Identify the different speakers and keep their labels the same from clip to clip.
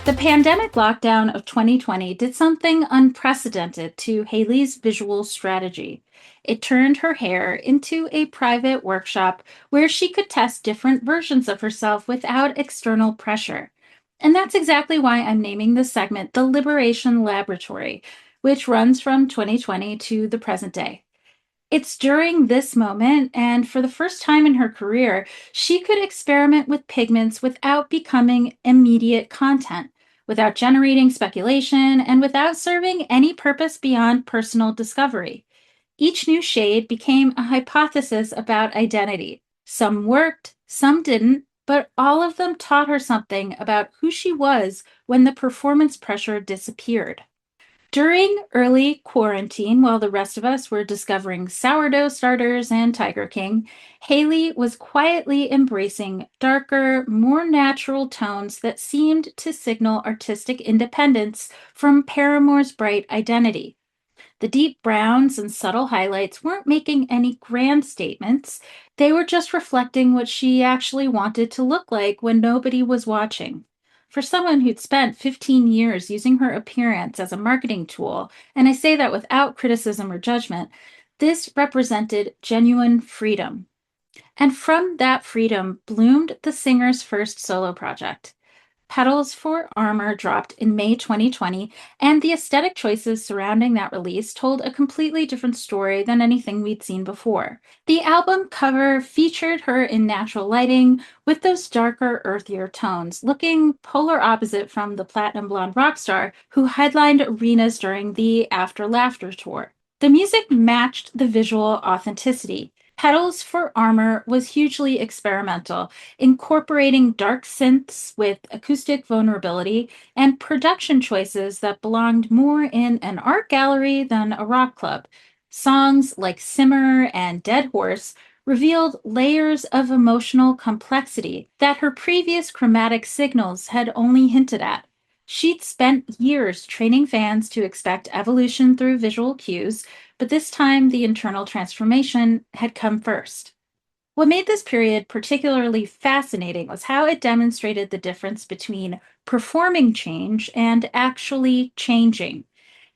Speaker 1: The pandemic lockdown of 2020 did something unprecedented to Hayley's visual strategy. It turned her hair into a private workshop where she could test different versions of herself without external pressure. And that's exactly why I'm naming this segment the Liberation Laboratory, which runs from 2020 to the present day. It's during this moment, and for the first time in her career, she could experiment with pigments without becoming immediate content, without generating speculation, and without serving any purpose beyond personal discovery. Each new shade became a hypothesis about identity. Some worked, some didn't, but all of them taught her something about who she was when the performance pressure disappeared. During early quarantine, while the rest of us were discovering sourdough starters and Tiger King, Hayley was quietly embracing darker, more natural tones that seemed to signal artistic independence from Paramore's bright identity. The deep browns and subtle highlights weren't making any grand statements, they were just reflecting what she actually wanted to look like when nobody was watching. For someone who'd spent 15 years using her appearance as a marketing tool, and I say that without criticism or judgment, this represented genuine freedom. And from that freedom bloomed the singer's first solo project. Petals for Armor dropped in May 2020, and the aesthetic choices surrounding that release told a completely different story than anything we'd seen before. The album cover featured her in natural lighting with those darker, earthier tones, looking polar opposite from the platinum blonde rock star who headlined arenas during the After Laughter tour. The music matched the visual authenticity. Petals for Armor was hugely experimental, incorporating dark synths with acoustic vulnerability and production choices that belonged more in an art gallery than a rock club. Songs like Simmer and Dead Horse revealed layers of emotional complexity that her previous chromatic signals had only hinted at. She'd spent years training fans to expect evolution through visual cues, but this time the internal transformation had come first. What made this period particularly fascinating was how it demonstrated the difference between performing change and actually changing.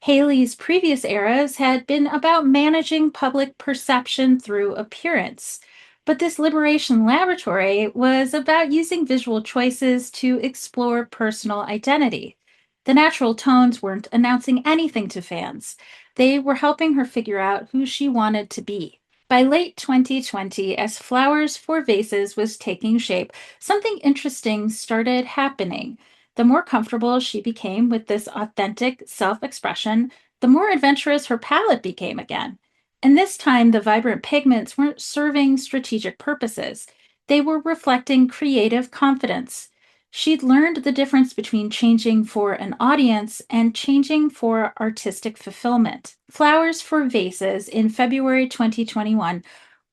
Speaker 1: Haley's previous eras had been about managing public perception through appearance, but this Liberation Laboratory was about using visual choices to explore personal identity. The natural tones weren't announcing anything to fans, they were helping her figure out who she wanted to be. By late 2020, as Flowers for Vases was taking shape, something interesting started happening. The more comfortable she became with this authentic self expression, the more adventurous her palette became again. And this time, the vibrant pigments weren't serving strategic purposes, they were reflecting creative confidence. She'd learned the difference between changing for an audience and changing for artistic fulfillment. Flowers for Vases in February 2021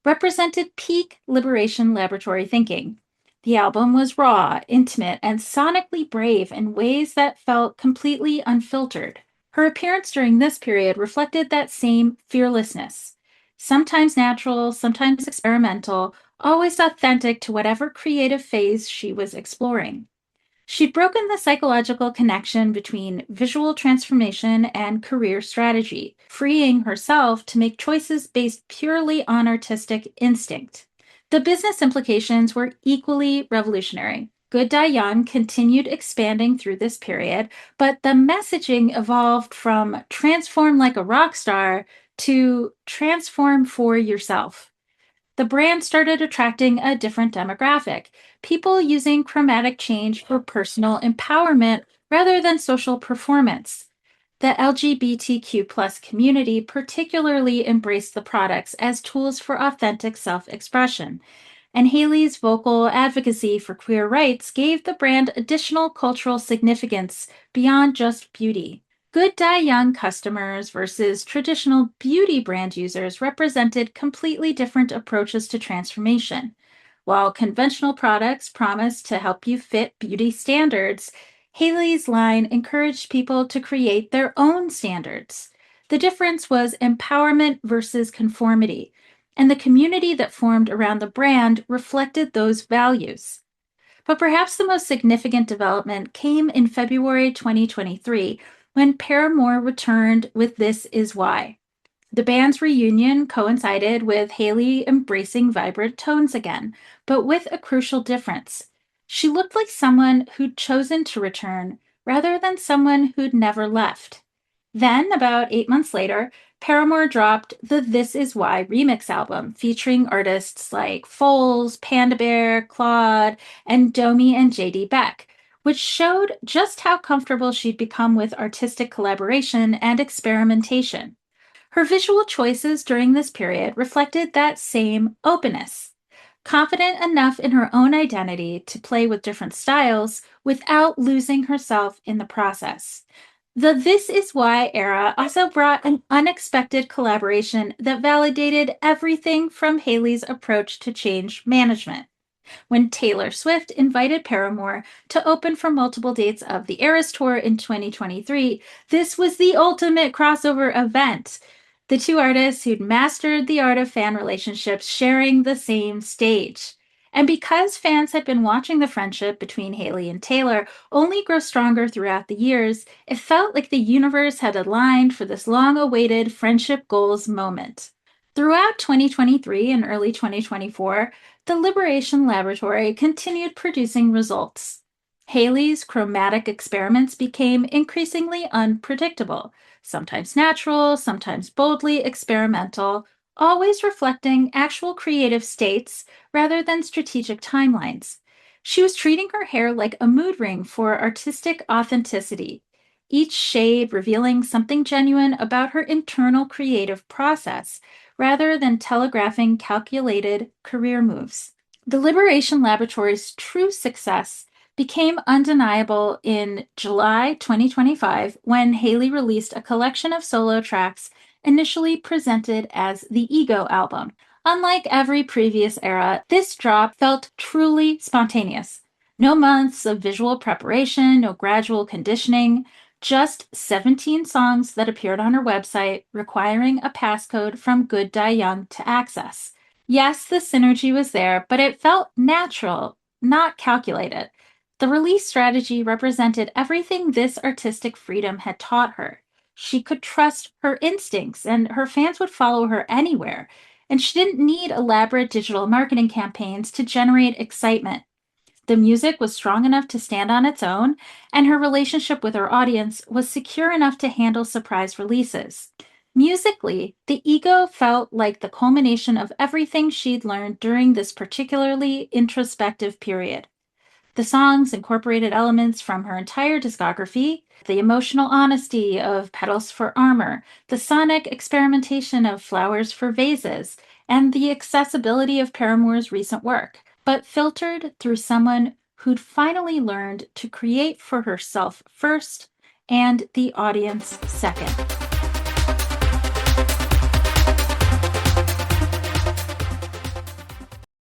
Speaker 1: represented peak Liberation Laboratory thinking. The album was raw, intimate, and sonically brave in ways that felt completely unfiltered. Her appearance during this period reflected that same fearlessness. Sometimes natural, sometimes experimental, always authentic to whatever creative phase she was exploring. She'd broken the psychological connection between visual transformation and career strategy, freeing herself to make choices based purely on artistic instinct. The business implications were equally revolutionary. Good Die Young continued expanding through this period, but the messaging evolved from transform like a rock star to transform for yourself. The brand started attracting a different demographic, people using chromatic change for personal empowerment rather than social performance. The LGBTQ plus community particularly embraced the products as tools for authentic self expression, and Haley's vocal advocacy for queer rights gave the brand additional cultural significance beyond just beauty. Good Die Young customers versus traditional beauty brand users represented completely different approaches to transformation. While conventional products promised to help you fit beauty standards, Haley's line encouraged people to create their own standards. The difference was empowerment versus conformity, and the community that formed around the brand reflected those values. But perhaps the most significant development came in February 2023 when Paramore returned with This Is Why. The band's reunion coincided with Hayley embracing vibrant tones again, but with a crucial difference. She looked like someone who'd chosen to return rather than someone who'd never left. Then, about 8 months later, Paramore dropped the This Is Why remix album featuring artists like Foles, Panda Bear, Claude, and Domi and JD Beck, which showed just how comfortable she'd become with artistic collaboration and experimentation. Her visual choices during this period reflected that same openness, confident enough in her own identity to play with different styles without losing herself in the process. The This Is Why era also brought an unexpected collaboration that validated everything from Hayley's approach to change management. When Taylor Swift invited Paramore to open for multiple dates of the Eras Tour in 2023, this was the ultimate crossover event. The two artists who'd mastered the art of fan relationships sharing the same stage. And because fans had been watching the friendship between Hayley and Taylor only grow stronger throughout the years, it felt like the universe had aligned for this long awaited friendship goals moment. Throughout 2023 and early 2024, the Liberation Laboratory continued producing results. Hayley's chromatic experiments became increasingly unpredictable, sometimes natural, sometimes boldly experimental, always reflecting actual creative states rather than strategic timelines. She was treating her hair like a mood ring for artistic authenticity, each shade revealing something genuine about her internal creative process rather than telegraphing calculated career moves. The Liberation Laboratory's true success became undeniable in July 2025 when Hayley released a collection of solo tracks initially presented as the Ego album. Unlike every previous era, this drop felt truly spontaneous. No months of visual preparation, no gradual conditioning, just 17 songs that appeared on her website, requiring a passcode from Good Die Young to access. Yes, the synergy was there, but it felt natural, not calculated. The release strategy represented everything this artistic freedom had taught her. She could trust her instincts, and her fans would follow her anywhere. And she didn't need elaborate digital marketing campaigns to generate excitement. The music was strong enough to stand on its own, and her relationship with her audience was secure enough to handle surprise releases. Musically, The Ego felt like the culmination of everything she'd learned during this particularly introspective period. The songs incorporated elements from her entire discography, the emotional honesty of Petals for Armor, the sonic experimentation of Flowers for Vases, and the accessibility of Paramore's recent work, but filtered through someone who'd finally learned to create for herself first and the audience second.